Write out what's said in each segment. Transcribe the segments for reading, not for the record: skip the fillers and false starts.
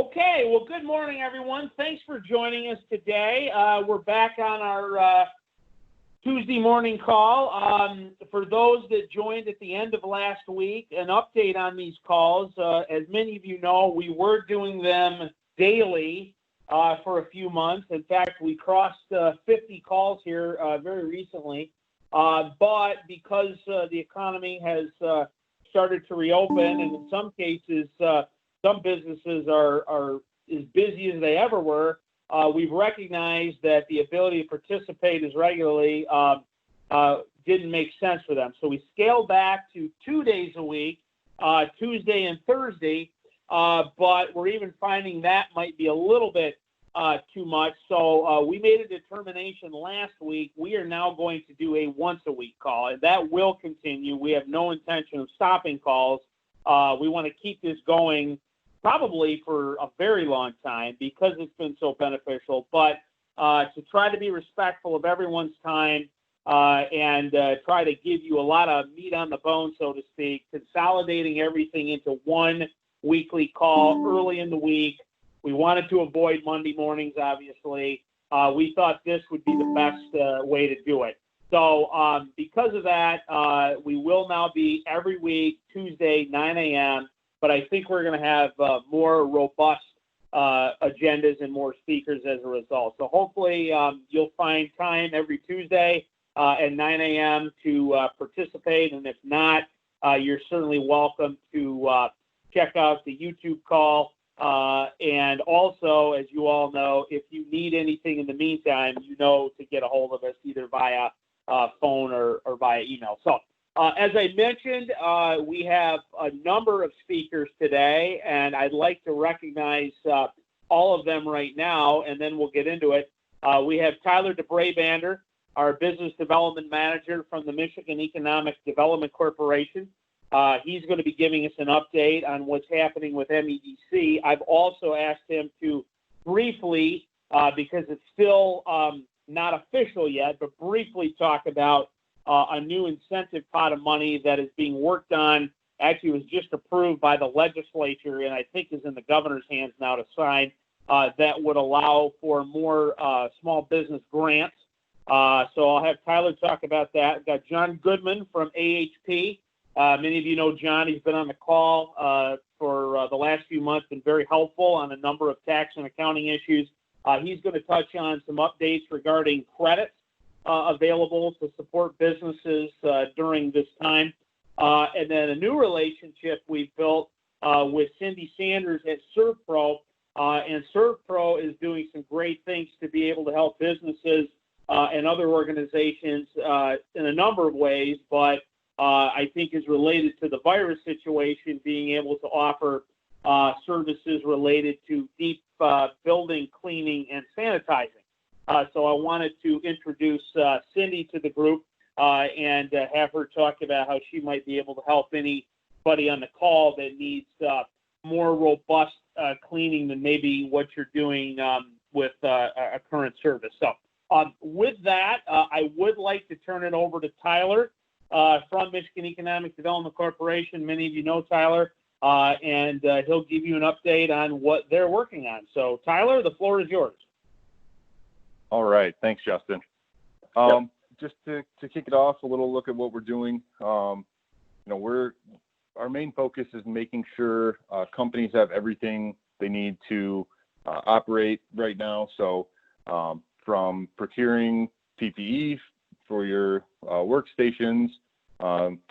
Okay, well, good morning, everyone. Thanks for joining us today. We're back on our Tuesday morning call. For those that joined at the end of last week, an update on these calls. As many of you know, we were doing them daily for a few months. In fact, we crossed 50 calls here very recently. But because the economy has started to reopen, and in some cases, some businesses are as busy as they ever were, we've recognized that the ability to participate as regularly didn't make sense for them. So we scaled back to 2 days a week, Tuesday and Thursday, but we're even finding that might be a little bit too much. So we made a determination last week. We are now going to do a once-a-week call, and that will continue. We have no intention of stopping calls. We want to keep this going probably for a very long time because it's been so beneficial, but to try to be respectful of everyone's time and try to give you a lot of meat on the bone, so to speak, consolidating everything into one weekly call early in the week. We wanted to avoid Monday mornings, obviously. We thought this would be the best way to do it. So because of that, we will now be every week, Tuesday, 9 a.m., but I think we're going to have more robust agendas and more speakers as a result. So hopefully you'll find time every Tuesday at 9 a.m. to participate, and if not, you're certainly welcome to check out the YouTube call. And also, as you all know, if you need anything in the meantime, you know to get a hold of us either via phone or via email. So as I mentioned, we have a number of speakers today, and I'd like to recognize all of them right now, and then we'll get into it. We have Tyler DeBrabander, our Business Development Manager from the Michigan Economic Development Corporation. He's going to be giving us an update on what's happening with MEDC. I've also asked him to briefly, because it's still not official yet, but briefly talk about a new incentive pot of money that is being worked on. Actually, was just approved by the legislature and I think is in the governor's hands now to sign, that would allow for more small business grants. So I'll have Tyler talk about that. We've got John Goodman from AHP. Many of you know John. He's been on the call for the last few months, been very helpful on a number of tax and accounting issues. He's going to touch on some updates regarding credits available to support businesses during this time. And then a new relationship we've built with Cindy Sanders at ServPro. And ServPro is doing some great things to be able to help businesses and other organizations in a number of ways, but I think is related to the virus situation, being able to offer services related to deep building cleaning and sanitizing. So I wanted to introduce Cindy to the group and have her talk about how she might be able to help anybody on the call that needs more robust cleaning than maybe what you're doing with a current service. So with that, I would like to turn it over to Tyler from Michigan Economic Development Corporation. Many of you know Tyler, and he'll give you an update on what they're working on. So Tyler, the floor is yours. All right. Thanks, Justin. Yep. Just to kick it off, a little look at what we're doing. Our main focus is making sure companies have everything they need to operate right now. So from procuring PPE for your workstations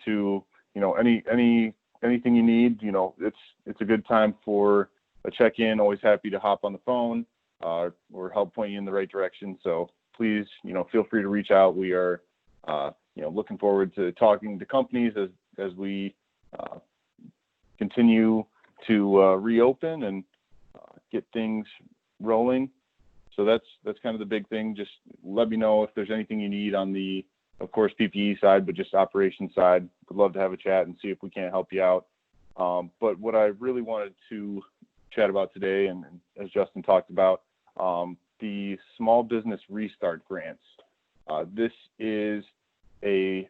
to anything you need, it's a good time for a check-in. Always happy to hop on the phone or help point you in the right direction. So please, feel free to reach out. We are, looking forward to talking to companies as we continue to reopen and get things rolling. So that's kind of the big thing. Just let me know if there's anything you need on the, of course, PPE side, but just operations side. Would love to have a chat and see if we can't help you out. But what I really wanted to chat about today, and as Justin talked about, the small business restart grants. This is a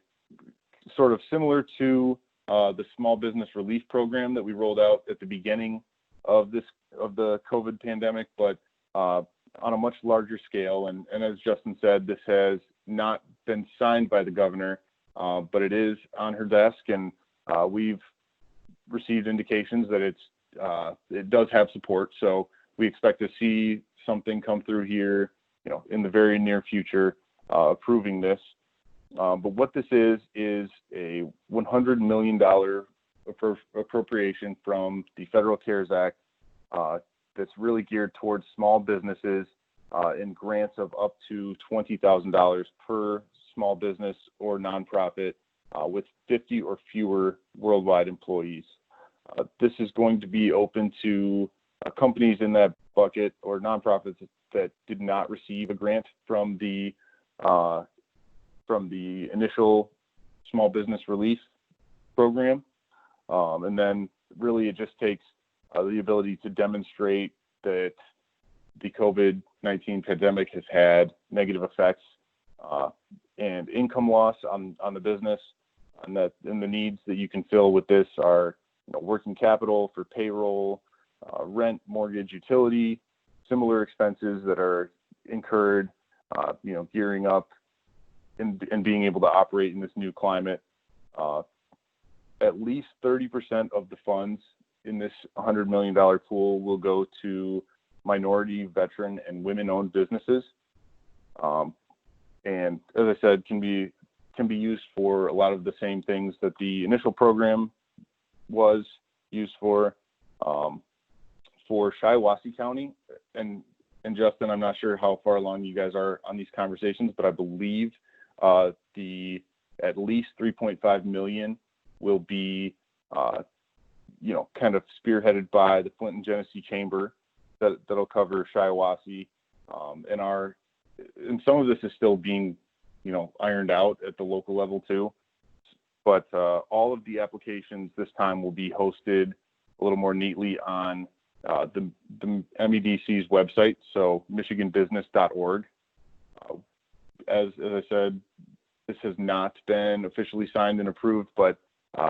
sort of similar to the small business relief program that we rolled out at the beginning of the COVID pandemic, but on a much larger scale. And as Justin said, this has not been signed by the governor, but it is on her desk, and we've received indications that it does have support. So we expect to see something come through here, in the very near future, approving this. But what this is a $100 million appropriation from the Federal CARES Act that's really geared towards small businesses in grants of up to $20,000 per small business or nonprofit with 50 or fewer worldwide employees. This is going to be open to companies in that bucket or nonprofits that did not receive a grant from the initial small business relief program. And then really it just takes the ability to demonstrate that the COVID-19 pandemic has had negative effects and income loss on the business, and the needs that you can fill with this are working capital for payroll, rent, mortgage, utility, similar expenses that are incurred, gearing up and being able to operate in this new climate. At least 30% of the funds in this $100 million pool will go to minority, veteran, and women-owned businesses. And as I said, can be used for a lot of the same things that the initial program was used for Shiawassee County. And Justin, I'm not sure how far along you guys are on these conversations, but I believe the at least 3.5 million will be, kind of spearheaded by the Flint and Genesee Chamber that'll cover Shiawassee. And some of this is still being, ironed out at the local level too. But all of the applications this time will be hosted a little more neatly on the MEDC's website, so michiganbusiness.org. As I said, this has not been officially signed and approved, but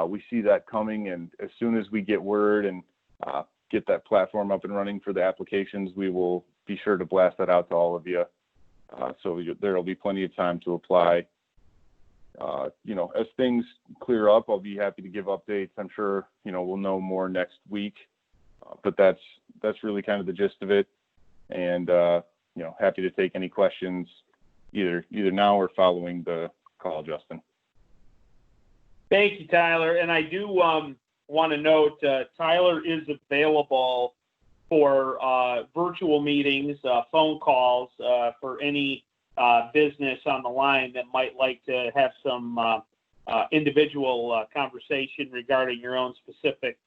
we see that coming, and as soon as we get word and get that platform up and running for the applications, we will be sure to blast that out to all of you. So there will be plenty of time to apply. As things clear up, I'll be happy to give updates. I'm sure, we'll know more next week, but that's really kind of the gist of it. And, happy to take any questions either now or following the call, Justin. Thank you, Tyler. And I do want to note, Tyler is available for virtual meetings, phone calls for any business on the line that might like to have some individual conversation regarding your own specific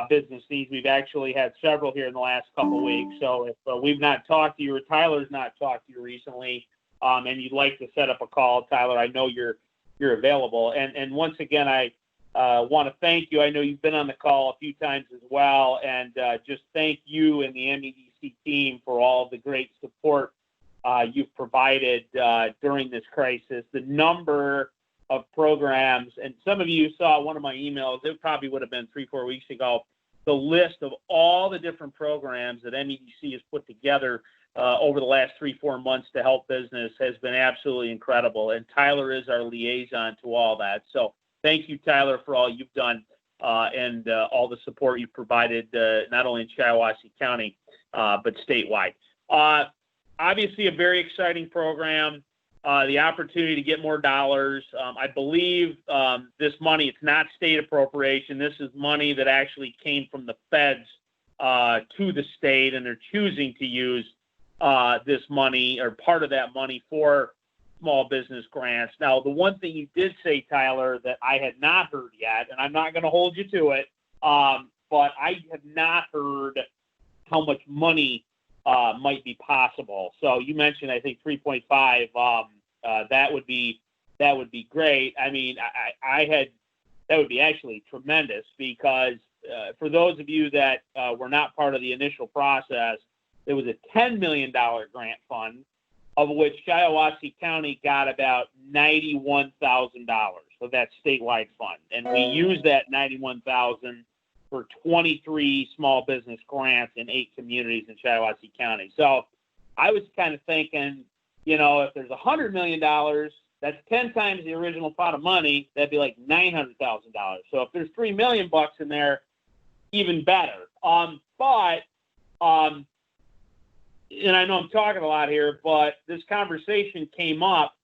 business needs. We've actually had several here in the last couple of weeks. So if we've not talked to you or Tyler's not talked to you recently, and you'd like to set up a call, Tyler, I know you're available. And once again, I want to thank you. I know you've been on the call a few times as well, and just thank you and the MEDC team for all the great support you've provided during this crisis. The number of programs, and some of you saw one of my emails, it probably would have been 3-4 weeks ago, the list of all the different programs that MEDC has put together over the last 3-4 months to help business has been absolutely incredible. And Tyler is our liaison to all that. So thank you, Tyler, for all you've done and all the support you've provided, not only in Shiawassee County, but statewide. Obviously, a very exciting program. The opportunity to get more dollars. I believe this money, it's not state appropriation. This is money that actually came from the feds to the state, and they're choosing to use this money or part of that money for small business grants. Now, the one thing you did say, Tyler, that I had not heard yet, and I'm not going to hold you to it, but I have not heard how much money might be possible. So you mentioned, I think 3.5. That would be great. I mean, that would be actually tremendous because for those of you that were not part of the initial process, there was a $10 million grant fund, of which Shiawassee County got about $91,000 of that statewide fund, and we used that $91,000 for 23 small business grants in 8 communities in Shiawassee County. So I was kind of thinking, if there's $100 million, that's 10 times the original pot of money. That'd be like $900,000. So if there's $3 million in there, even better. And I know I'm talking a lot here, but this conversation came up.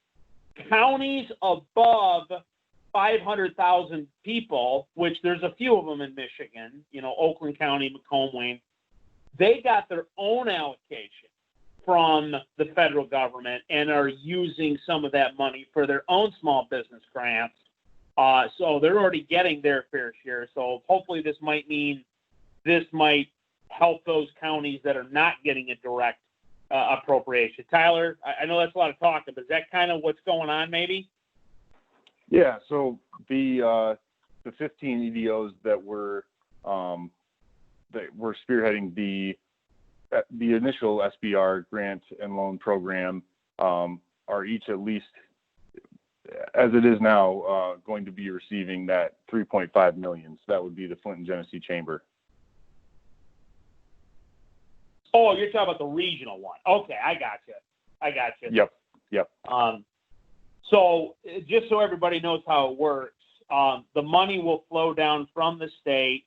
Counties above 500,000 people, which there's a few of them in Michigan, Oakland County, Macomb, Wayne, they got their own allocation from the federal government and are using some of that money for their own small business grants. So they're already getting their fair share. So hopefully this might help those counties that are not getting a direct appropriation. Tyler, I know that's a lot of talking, but is that kind of what's going on maybe? Yeah, so the 15 EDOs that were spearheading the initial SBR grant and loan program are each, at least as it is now, going to be receiving that $3.5 million. So that would be the Flint and Genesee Chamber. Oh, you're talking about the regional one. Okay, I got you. Yep. So just so everybody knows how it works, the money will flow down from the state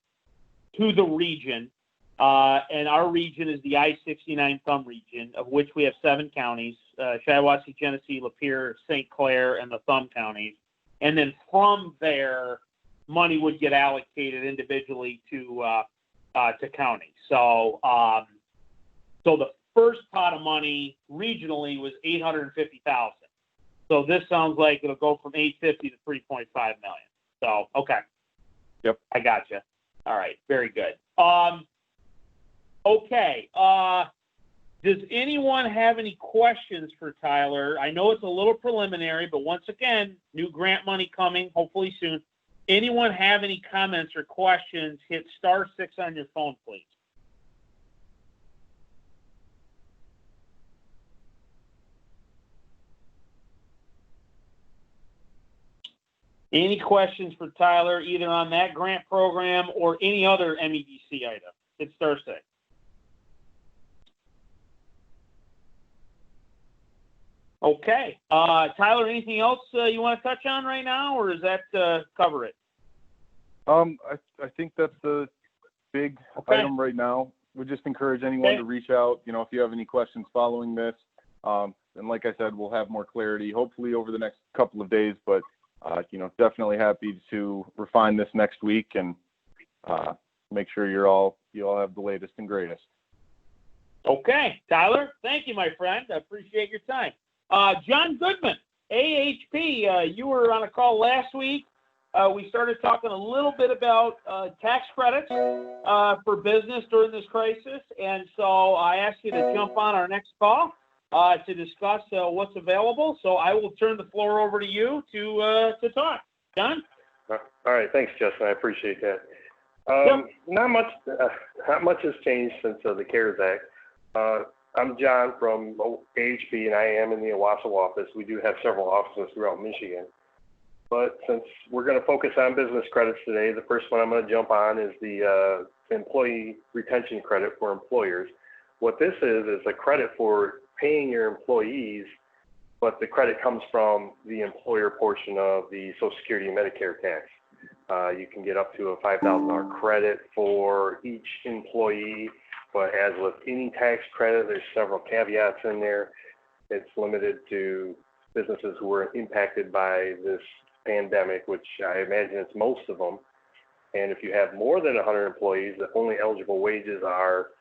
to the region, and our region is the I-69 thumb region, of which we have 7 counties, Shiawassee, Genesee, Lapeer, St. Clair, and the thumb counties. And then from there, money would get allocated individually to counties. So the first pot of money regionally was $850,000. So this sounds like it'll go from $850 to $3.5 million. So okay. Yep. I got you. All right. Very good. Okay. Does anyone have any questions for Tyler? I know it's a little preliminary, but once again, new grant money coming, hopefully soon. Anyone have any comments or questions? Hit *6 on your phone, please. Any questions for Tyler, either on that grant program or any other MEDC item? Hit *6. Okay. Tyler, anything else you want to touch on right now, or does that cover it? I think that's the big item right now. We just encourage anyone to reach out, if you have any questions following this. And like I said, we'll have more clarity hopefully over the next couple of days, but definitely happy to refine this next week and make sure you all have the latest and greatest. Okay. Tyler, thank you, my friend. I appreciate your time. John Goodman, AHP, you were on a call last week. We started talking a little bit about tax credits for business during this crisis, and so I asked you to jump on our next call to discuss what's available. So I will turn the floor over to you to talk. John? All right. Thanks, Justin. I appreciate that. Not much has changed since the CARES Act. I'm John from AHP, and I am in the Owasso office. We do have several offices throughout Michigan. But since we're going to focus on business credits today, the first one I'm going to jump on is the employee retention credit for employers. What this is a credit for paying your employees, but the credit comes from the employer portion of the Social Security and Medicare tax. You can get up to a $5,000 credit for each employee, but as with any tax credit, there's several caveats in there. It's limited to businesses who were impacted by this pandemic, which I imagine it's most of them. And if you have more than 100 employees, the only eligible wages are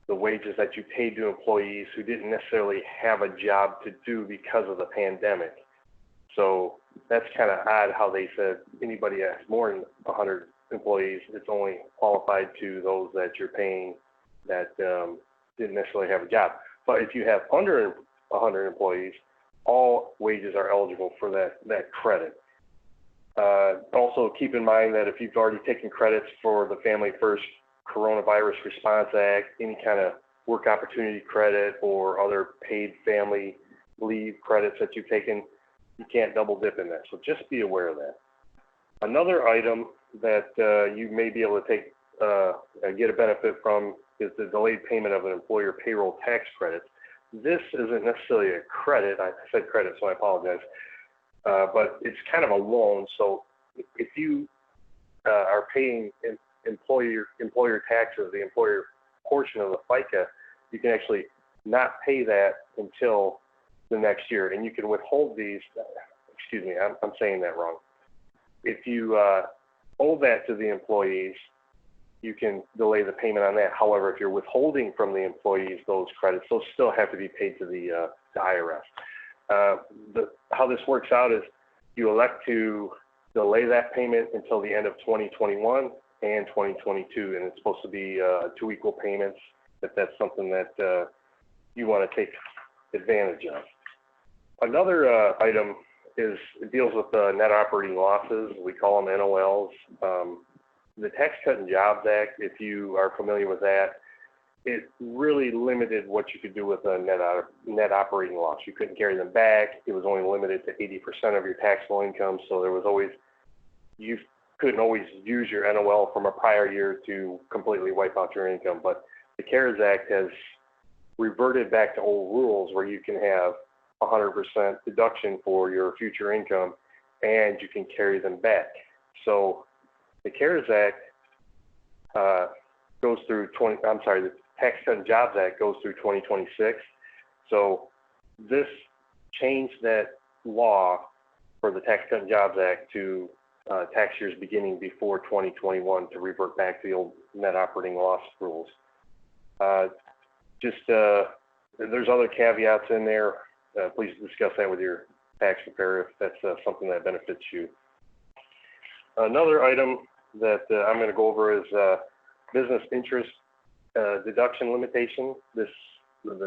the wages that you paid to employees who didn't necessarily have a job to do because of the pandemic. So that's kind of odd how they said anybody that has more than 100 employees, it's only qualified to those that you're paying that didn't necessarily have a job. But if you have under 100 employees, all wages are eligible for that credit. Also keep in mind that if you've already taken credits for the Family First Coronavirus Response Act, any kind of work opportunity credit or other paid family leave credits that you've taken, you can't double dip in that. So just be aware of that. Another item that you may be able to take get a benefit from is the delayed payment of an employer payroll tax credit. This isn't necessarily a credit. I said credit, so I apologize. But it's kind of a loan. So if you are paying employer taxes, the employer portion of the FICA, you can actually not pay that until the next year, and you can withhold these. Excuse me, I'm saying that wrong. If you owe that to the employees, you can delay the payment on that. However, if you're withholding from the employees those credits, those still have to be paid to the IRS. How this works out is you elect to delay that payment until the end of 2021 and 2022, and it's supposed to be 2 equal payments if that's something that you want to take advantage of. Another item deals with net operating losses. We call them NOLs. The Tax Cut and Jobs Act, if you are familiar with that, it really limited what you could do with a net operating loss. You couldn't carry them back. It was only limited to 80% of your taxable income. So you couldn't always use your NOL from a prior year to completely wipe out your income. But the CARES Act has reverted back to old rules where you can have 100% deduction for your future income and you can carry them back. So the CARES Act goes through the Tax Cut and Jobs Act goes through 2026. So this changed that law for the Tax Cut and Jobs Act to tax years beginning before 2021 to revert back to the old net operating loss rules. There's other caveats in there. Please discuss that with your tax preparer if that's something that benefits you. Another item that I'm going to go over is business interest deduction limitation. The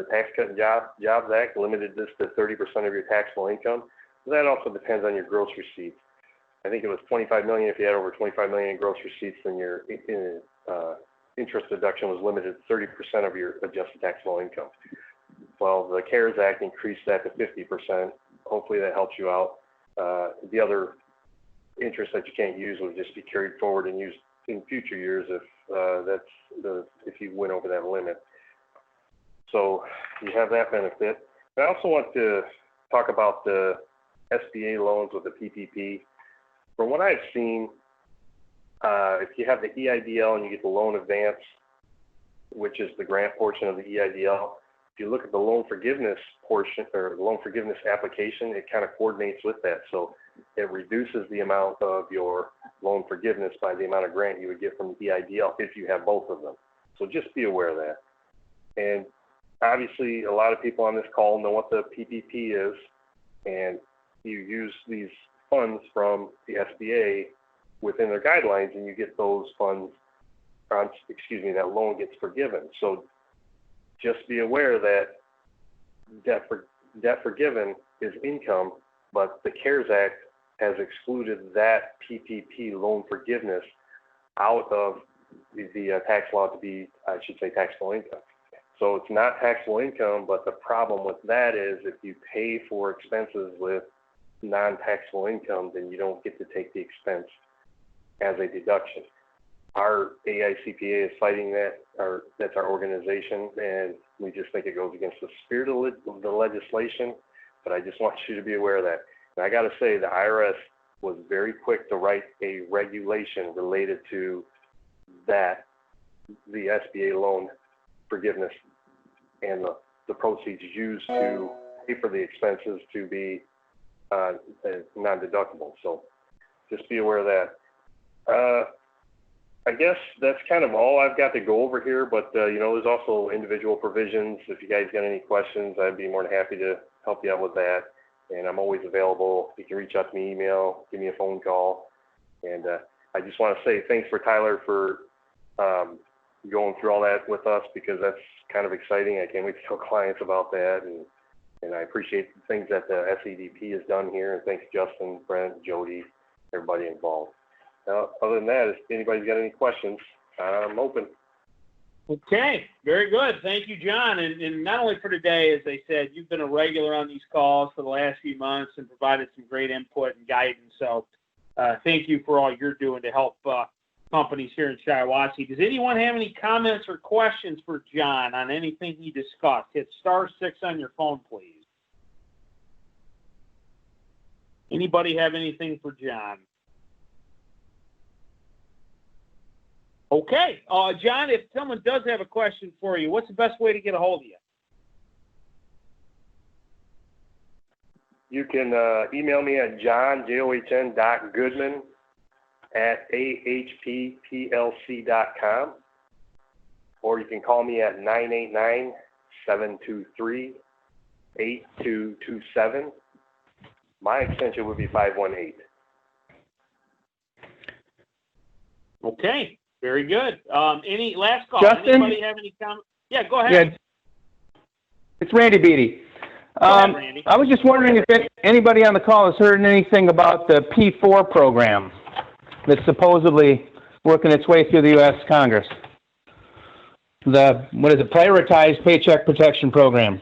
Tax Cut and Jobs Act limited this to 30% of your taxable income. That also depends on your gross receipts. I think it was $25 million. If you had over $25 million in gross receipts, then your interest deduction was limited to 30% of your adjusted taxable income. Well, the CARES Act increased that to 50%. Hopefully that helps you out. The other interest that you can't use would just be carried forward and used in future years if you went over that limit. So you have that benefit. I also want to talk about the SBA loans with the PPP. From what I've seen, if you have the EIDL and you get the loan advance, which is the grant portion of the EIDL, if you look at the loan forgiveness portion or the loan forgiveness application, it kind of coordinates with that. So it reduces the amount of your loan forgiveness by the amount of grant you would get from the EIDL if you have both of them. So just be aware of that. And obviously, a lot of people on this call know what the PPP is, and you use these funds from the SBA within their guidelines, and you get those funds, that loan gets forgiven. So just be aware that debt forgiven is income, but the CARES Act has excluded that PPP loan forgiveness out of the tax law to be, taxable income. So it's not taxable income, but the problem with that is if you pay for expenses with non-taxable income, then you don't get to take the expense as a deduction. Our AICPA is fighting that, that's our organization, and we just think it goes against the spirit of the legislation, but I just want you to be aware of that. And I got to say, the IRS was very quick to write a regulation related to that, the SBA loan forgiveness and the proceeds used to pay for the expenses to be non-deductible. So just be aware of that. I guess that's kind of all I've got to go over here, but there's also individual provisions. If you guys got any questions, I'd be more than happy to help you out with that. And I'm always available. You can reach out to me, email, give me a phone call. And I just want to say thanks for Tyler for going through all that with us, because that's kind of exciting. I can't wait to tell clients about that. And I appreciate the things that the SEDP has done here. And thanks, Justin, Brent, Jody, everybody involved. Now, other than that, if anybody's got any questions, I'm open. Okay, very good. Thank you, John. And not only for today, as I said, you've been a regular on these calls for the last few months and provided some great input and guidance. So thank you for all you're doing to help companies here in Shiawassee. Does anyone have any comments or questions for John on anything he discussed? Hit *6 on your phone, please. Anybody have anything for John? Okay. John, if someone does have a question for you, what's the best way to get a hold of you? You can email me at john.goodman@ahpplc.com, or you can call me at 989-723-8227. My extension would be 518. Okay, very good. Any last call? Justin? Anybody have any comments? Yeah, go ahead. Yeah, it's Randy Beatty. Go ahead, Randy. I was just wondering if anybody on the call has heard anything about the P4 program that's supposedly working its way through the U.S. Congress. Prioritized Paycheck Protection Program.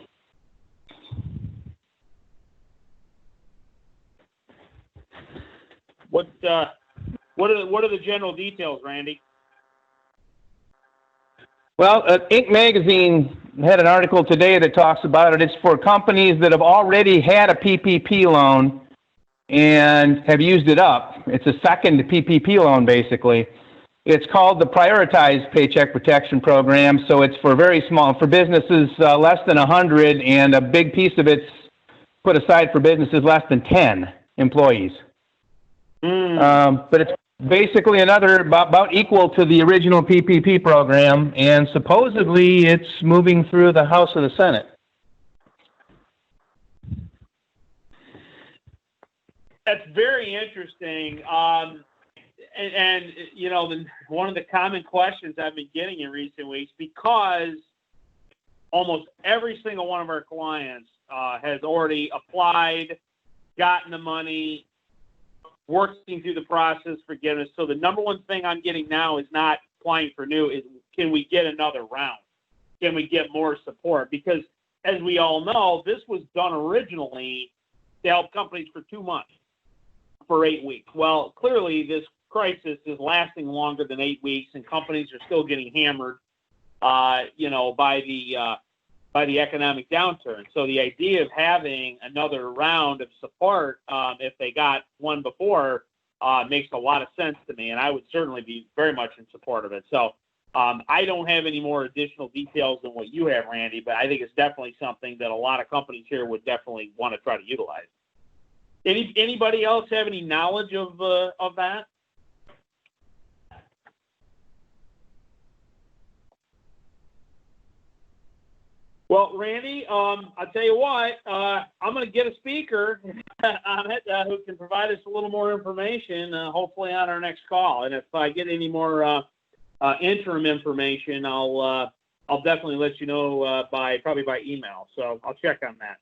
What are the general details, Randy? Well, Inc. magazine had an article today that talks about it. It's for companies that have already had a PPP loan and have used it up. It's a second PPP loan, basically. It's called the Prioritized Paycheck Protection Program, so it's for businesses less than 100, and a big piece of it's put aside for businesses less than 10 employees. But it's basically about equal to the original PPP program, and supposedly it's moving through the House and the Senate. That's very interesting. And you know, one of the common questions I've been getting in recent weeks, because almost every single one of our clients has already applied, gotten the money, working through the process for forgiveness. So the number one thing I'm getting now is not applying for new, is can we get another round? Can we get more support? Because as we all know, this was done originally to help companies for 2 months, for 8 weeks. Well, clearly this crisis is lasting longer than 8 weeks, and companies are still getting hammered, by the economic downturn. So the idea of having another round of support, if they got one before, makes a lot of sense to me, and I would certainly be very much in support of it. So I don't have any more additional details than what you have, Randy, but I think it's definitely something that a lot of companies here would definitely want to try to utilize. Anybody else have any knowledge of that? Well, Randy, I'll tell you what, I'm going to get a speaker on it who can provide us a little more information, hopefully on our next call. And if I get any more interim information, I'll definitely let you know probably by email. So I'll check on that.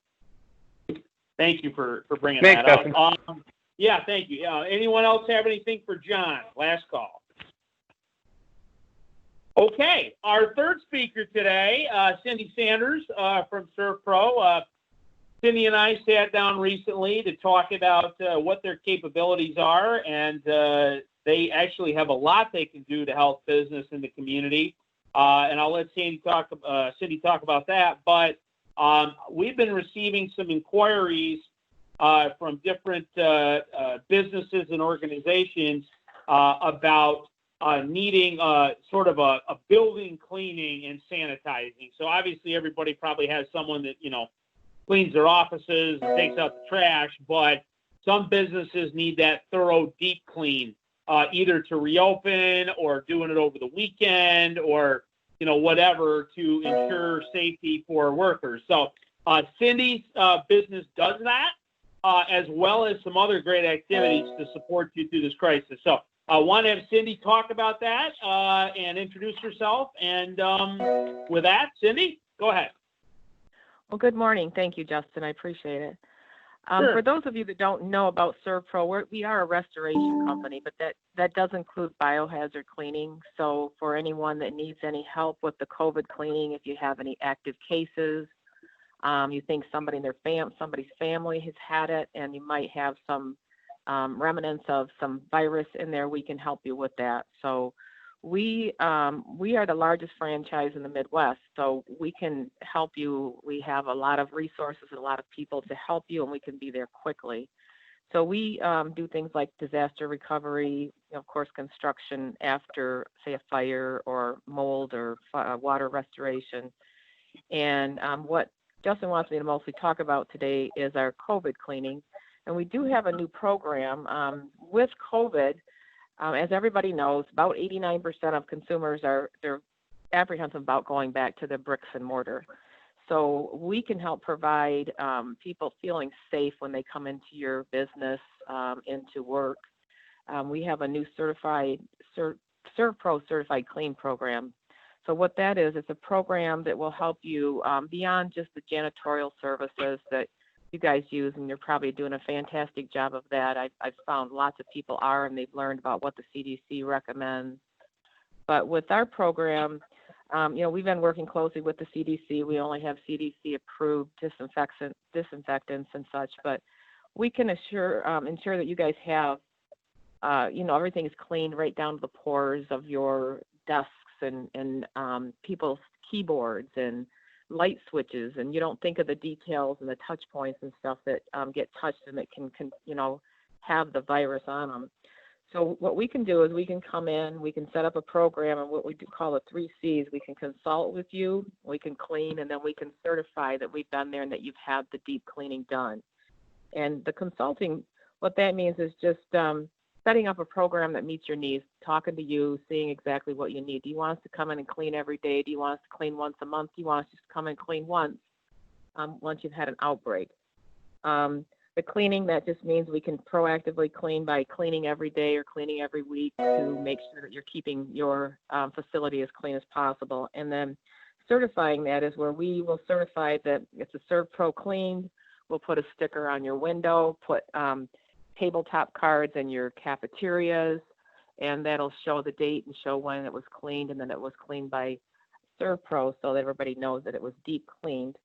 Thank you for bringing that up. Yeah, thank you. Anyone else have anything for John? Last call. Okay, our third speaker today, Cindy Sanders from ServPro. Cindy and I sat down recently to talk about what their capabilities are, and they actually have a lot they can do to help business in the community. And I'll let Cindy talk about that. But we've been receiving some inquiries from different businesses and organizations about needing sort of a building cleaning and sanitizing. So obviously everybody probably has someone that, cleans their offices and takes out the trash, but some businesses need that thorough deep clean, either to reopen or doing it over the weekend or, whatever, to ensure safety for workers. So Cindy's business does that, as well as some other great activities to support you through this crisis. So I want to have Cindy talk about that and introduce herself. And with that, Cindy, go ahead. Well, good morning. Thank you, Justin. I appreciate it. Sure. For those of you that don't know about ServPro, we are a restoration company, but that does include biohazard cleaning. So for anyone that needs any help with the COVID cleaning, if you have any active cases, you think somebody in somebody's family has had it, and you might have some remnants of some virus in there, we can help you with that. So we are the largest franchise in the Midwest, so we can help you. We have a lot of resources and a lot of people to help you, and we can be there quickly. So we do things like disaster recovery, of course, construction after, say, a fire or mold or water restoration. And what Justin wants me to mostly talk about today is our COVID cleaning. And we do have a new program with COVID. As everybody knows, about 89% of consumers they're apprehensive about going back to the bricks and mortar. So we can help provide people feeling safe when they come into your business, into work. We have a new ServPro certified clean program. So what that is, it's a program that will help you beyond just the janitorial services that you guys use, and you're probably doing a fantastic job of that. I've found lots of people are, and they've learned about what the CDC recommends. But with our program, we've been working closely with the CDC. We only have CDC-approved disinfectants and such, but we can ensure that you guys have, everything is clean right down to the pores of your desks and people's keyboards and light switches, and you don't think of the details and the touch points and stuff that get touched and that can have the virus on them. So what we can do is we can come in, we can set up a program, and what we do call the 3 C's. We can consult with you, we can clean, and then we can certify that we've been there and that you've had the deep cleaning done. And the consulting, what that means is just setting up a program that meets your needs, talking to you, seeing exactly what you need. Do you want us to come in and clean every day? Do you want us to clean once a month? Do you want us to just come and clean once you've had an outbreak? The cleaning, that just means we can proactively clean by cleaning every day or cleaning every week to make sure that you're keeping your facility as clean as possible. And then certifying that is where we will certify that it's a ServPro cleaned. We'll put a sticker on your window, put tabletop cards in your cafeterias, and that'll show the date and show when it was cleaned, and then it was cleaned by ServPro so that everybody knows that it was deep cleaned.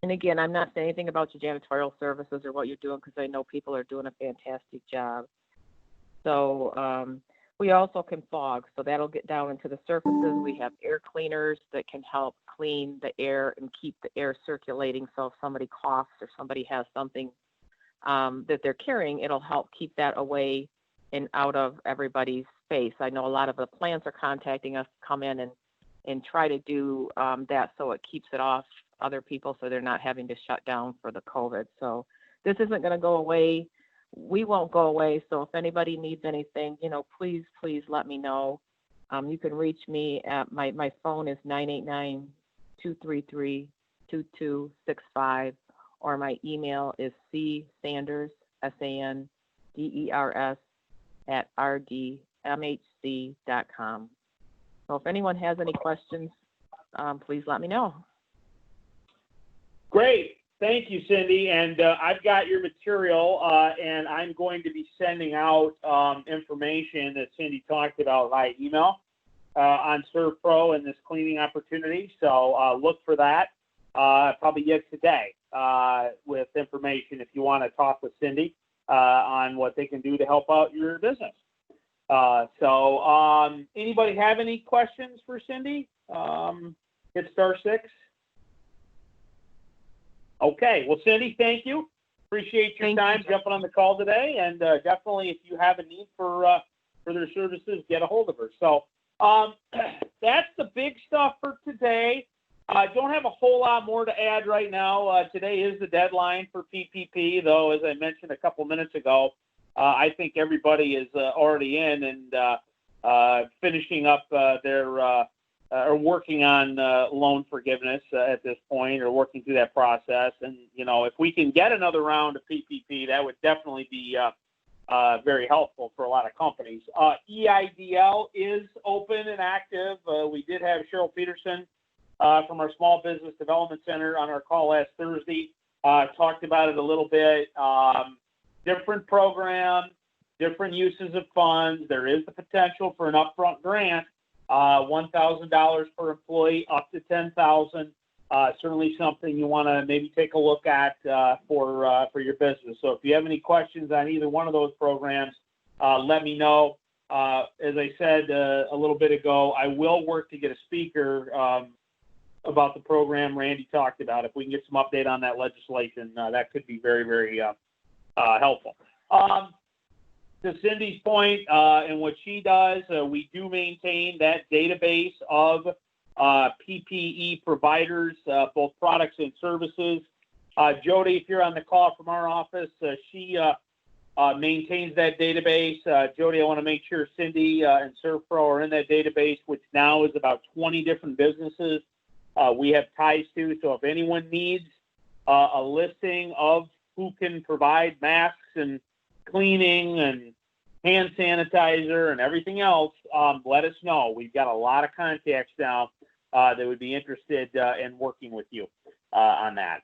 And again, I'm not saying anything about your janitorial services or what you're doing, because I know people are doing a fantastic job. So we also can fog, so that'll get down into the surfaces. We have air cleaners that can help clean the air and keep the air circulating. So if somebody coughs or somebody has something that they're carrying, it'll help keep that away and out of everybody's space. I know a lot of the plants are contacting us to come in and try to do that so it keeps it off other people so they're not having to shut down for the COVID. So this isn't going to go away. We won't go away. So if anybody needs anything, please let me know. You can reach me at my phone is 989-233-2265, or my email is csanders, SANDERS, @rdmhc.com. So if anyone has any questions, please let me know. Great. Thank you, Cindy. And I've got your material, and I'm going to be sending out information that Cindy talked about via email on ServPro and this cleaning opportunity. So look for that probably yet today with information if you want to talk with Cindy on what they can do to help out your business. So anybody have any questions for Cindy? Hit *6. Okay. Well, Cindy, thank you. Appreciate your time jumping on the call today. And definitely, if you have a need for their services, get a hold of her. So that's the big stuff for today. I don't have a whole lot more to add right now. Today is the deadline for PPP, though, as I mentioned a couple minutes ago. I think everybody is already in and finishing up or working on loan forgiveness at this point, or working through that process. And, if we can get another round of PPP, that would definitely be very helpful for a lot of companies. EIDL is open and active. We did have Cheryl Peterson from our Small Business Development Center on our call last Thursday. Talked about it a little bit. Different program, different uses of funds. There is the potential for an upfront grant, $1,000 per employee, up to $10,000. certainly something you want to maybe take a look at for your business. So if you have any questions on either one of those programs, let me know. As I said a little bit ago, I will work to get a speaker about the program Randy talked about. If we can get some update on that legislation, that could be very, very helpful. To Cindy's point and what she does, we do maintain that database of PPE providers, both products and services. Jody, if you're on the call from our office, she maintains that database. Jody, I want to make sure Cindy and ServPro are in that database, which now is about 20 different businesses we have ties to. So if anyone needs a listing of who can provide masks and cleaning and hand sanitizer and everything else, let us know. We've got a lot of contacts now that would be interested in working with you on that.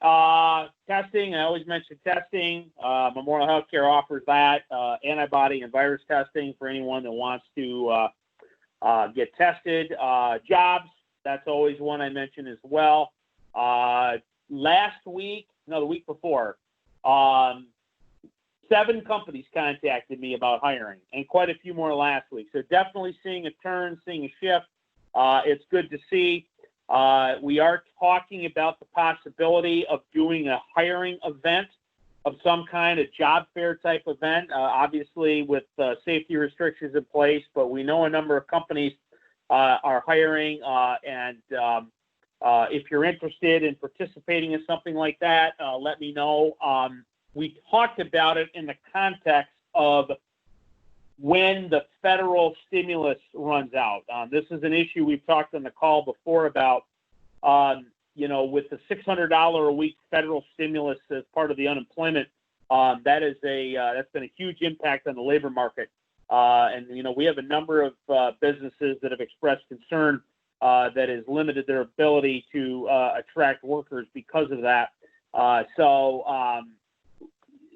Testing, I always mention testing. Memorial Healthcare offers that, antibody and virus testing for anyone that wants to get tested. Jobs, that's always one I mention as well. The week before, 7 companies contacted me about hiring, and quite a few more last week. So definitely seeing a turn, seeing a shift. It's good to see. We are talking about the possibility of doing a hiring event of some kind, a job fair type event, obviously with safety restrictions in place, but we know a number of companies are hiring, and if you're interested in participating in something like that, let me know. We talked about it in the context of when the federal stimulus runs out. This is an issue we've talked on the call before about, with the $600 a week federal stimulus as part of the unemployment. That's been a huge impact on the labor market. And we have a number of businesses that have expressed concern that has limited their ability to attract workers because of that. So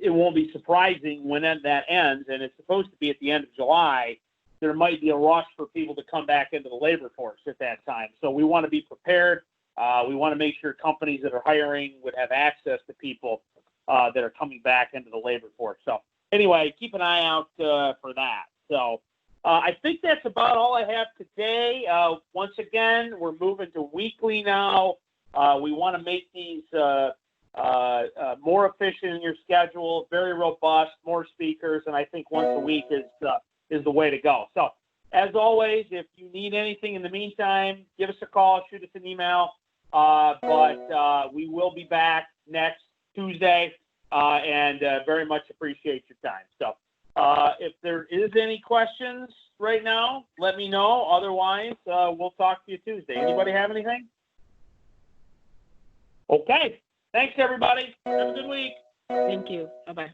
it won't be surprising when that ends, and it's supposed to be at the end of July. There might be a rush for people to come back into the labor force at that time. So we want to be prepared. We want to make sure companies that are hiring would have access to people that are coming back into the labor force. So anyway, keep an eye out for that. So I think that's about all I have today. Once again, we're moving to weekly now. We want to make these more efficient in your schedule, very robust, more speakers, and I think once a week is the way to go. So as always, if you need anything in the meantime, give us a call, shoot us an email. But we will be back next Tuesday, and very much appreciate your time. So if there is any questions right now, let me know. Otherwise, we'll talk to you Tuesday. Anybody have anything? Okay. Thanks, everybody. Have a good week. Thank you. Bye-bye.